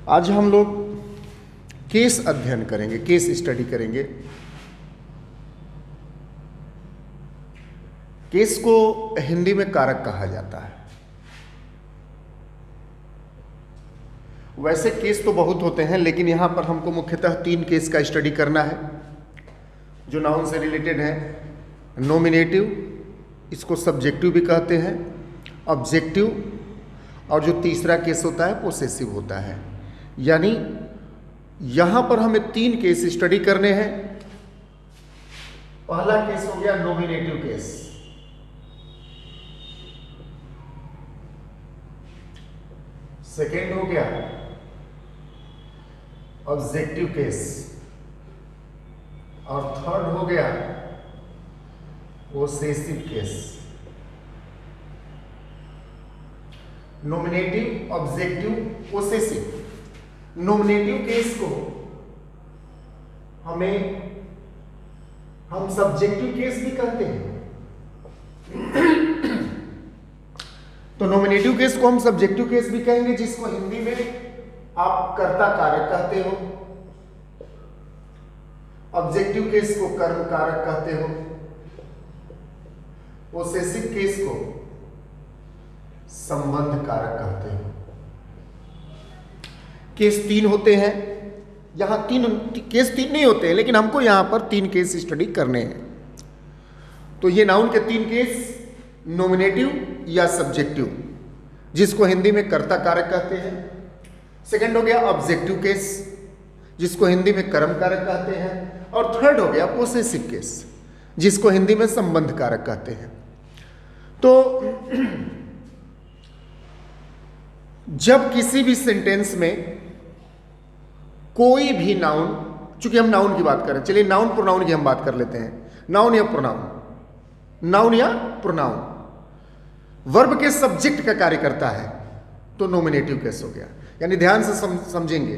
आज हम लोग केस अध्ययन करेंगे, केस स्टडी करेंगे। केस को हिंदी में कारक कहा जाता है। वैसे केस तो बहुत होते हैं, लेकिन यहाँ पर हमको मुख्यतः 3 केस का स्टडी करना है जो नाउन से रिलेटेड है। नॉमिनेटिव, इसको सब्जेक्टिव भी कहते हैं, ऑब्जेक्टिव, और जो तीसरा केस होता है पोसेसिव होता है। यानी यहाँ पर हमें 3 केस स्टडी करने हैं। पहला केस हो गया नॉमिनेटिव केस, सेकेंड हो गया ऑब्जेक्टिव केस, और थर्ड हो गया possessive case. Nominative, objective, possessive. Nominative case को हम सब्जेक्टिव केस भी कहते हैं। तो नॉमिनेटिव केस को हम सब्जेक्टिव केस भी कहेंगे, जिसको हिंदी में आप कर्ता कारक कहते हो। ऑब्जेक्टिव केस को कर्म कारक कहते हो। पोसेसिव केस को संबंध कारक कहते हो। केस 3 होते हैं। यहां केस 3 नहीं होते हैं, लेकिन हमको यहां पर 3 केस स्टडी करने हैं। तो ये नाउन के 3 केस, नॉमिनेटिव या सब्जेक्टिव, जिसको हिंदी में कर्ता कारक कहते हैं। सेकंड हो गया ऑब्जेक्टिव केस, जिसको हिंदी में कर्म कारक कहते हैं। और थर्ड हो गया पोसेसिव केस, जिसको हिंदी में संबंध कारक कहते हैं। तो जब किसी भी सेंटेंस में कोई भी नाउन, चूंकि हम नाउन की बात करें, चलिए नाउन प्रोनाउन की हम बात कर लेते हैं। नाउन या प्रोनाउन, नाउन या प्रोनाउन वर्ब के सब्जेक्ट का कार्य करता है तो नॉमिनेटिव केस हो गया। यानी ध्यान से समझेंगे,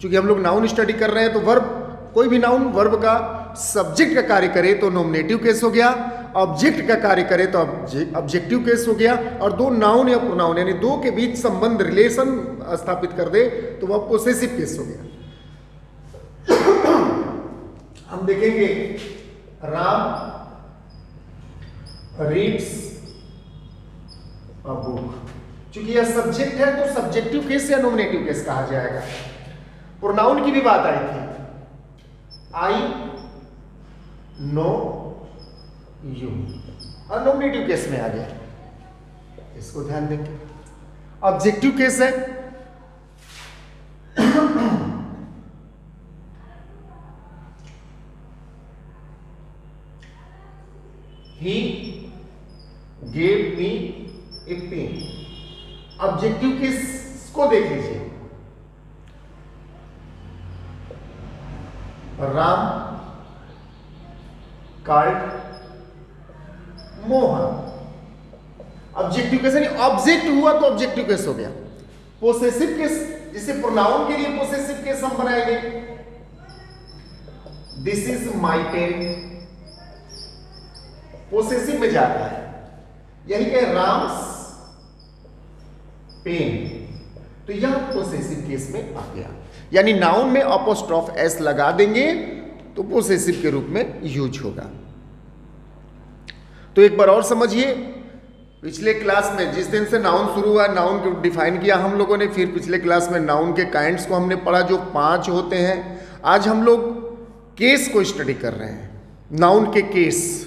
चूंकि हम लोग नाउन स्टडी कर रहे हैं, तो वर्ब, कोई भी नाउन वर्ब का सब्जेक्ट का कार्य करे तो नॉमिनेटिव केस हो गया, ऑब्जेक्ट का कार्य करे तो ऑब्जेक्टिव केस हो गया, और 2 नाउन या प्रोनाउन यानी 2 के बीच संबंध, रिलेशन स्थापित कर दे तो वह पोसेसिव केस हो गया। हम देखेंगे राम रीड्स अ बुक। चूंकि यह सब्जेक्ट है तो सब्जेक्टिव केस या नॉमिनेटिव केस कहा जाएगा। प्रोनाउन की भी बात आई थी, आई नो यू, और नॉमिनेटिव केस में आ गया, इसको ध्यान देंगे। ऑब्जेक्टिव केस है, he gave me a pen। Objective case को देख लीजिए, Ram called Mohan. Objective case यानी ऑब्जेक्ट हुआ तो ऑब्जेक्टिव केस हो गया। पोसेसिव केस, जिसे प्रोनाउन के लिए पोसेसिव केस हम बनाएंगे, this is my pen, possessive में जाता है। यही है राम्स पेन, तो यह पोसेसिव केस में आ गया। यानी नाउन में अपोस्ट्रोफ एस लगा देंगे तो पोसेसिव के रूप में यूज होगा। तो एक बार और समझिए, पिछले क्लास में जिस दिन से नाउन शुरू हुआ, नाउन को डिफाइन किया हम लोगों ने, फिर पिछले क्लास में नाउन के काइंड्स को हमने पढ़ा जो 5 होते हैं। आज हम लोग केस को स्टडी कर रहे हैं, नाउन के केस।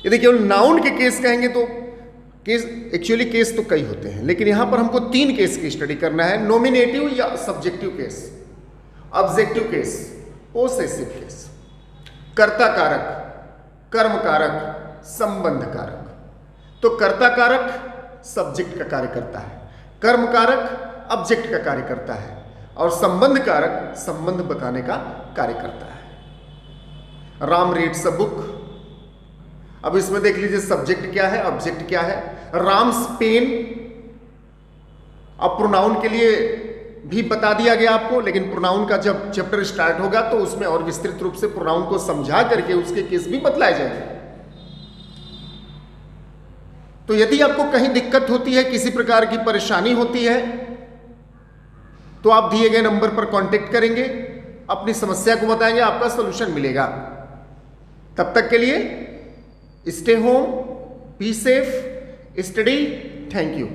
यदि केवल नाउन के केस कहेंगे तो केस, एक्चुअली केस तो कई होते हैं, लेकिन यहां पर हमको 3 केस की स्टडी करना है। नॉमिनेटिव या subjective case, objective case, possessive case, कर्ता कारक, कर्म कारक, संबंध कारक। तो कर्ता कारक सब्जेक्ट का कार्य करता है, कर्म कारक ऑब्जेक्ट का कार्य करता है, और संबंध कारक संबंध बताने का कार्य करता है। Ram reads a book. अब इसमें देख लीजिए सब्जेक्ट क्या है, ऑब्जेक्ट क्या है। राम्स पेन, अब प्रोनाउन के लिए भी बता दिया गया आपको, लेकिन प्रोनाउन का जब चैप्टर स्टार्ट होगा तो उसमें और विस्तृत रूप से प्रोनाउन को समझा करके उसके केस भी बतलाए जाएंगे। तो यदि आपको कहीं दिक्कत होती है, किसी प्रकार की परेशानी होती है, तो आप दिए गए नंबर पर कांटेक्ट करेंगे, अपनी समस्या को बताएंगे, आपका सोल्यूशन मिलेगा। तब तक के लिए stay home, be safe, study. Thank you.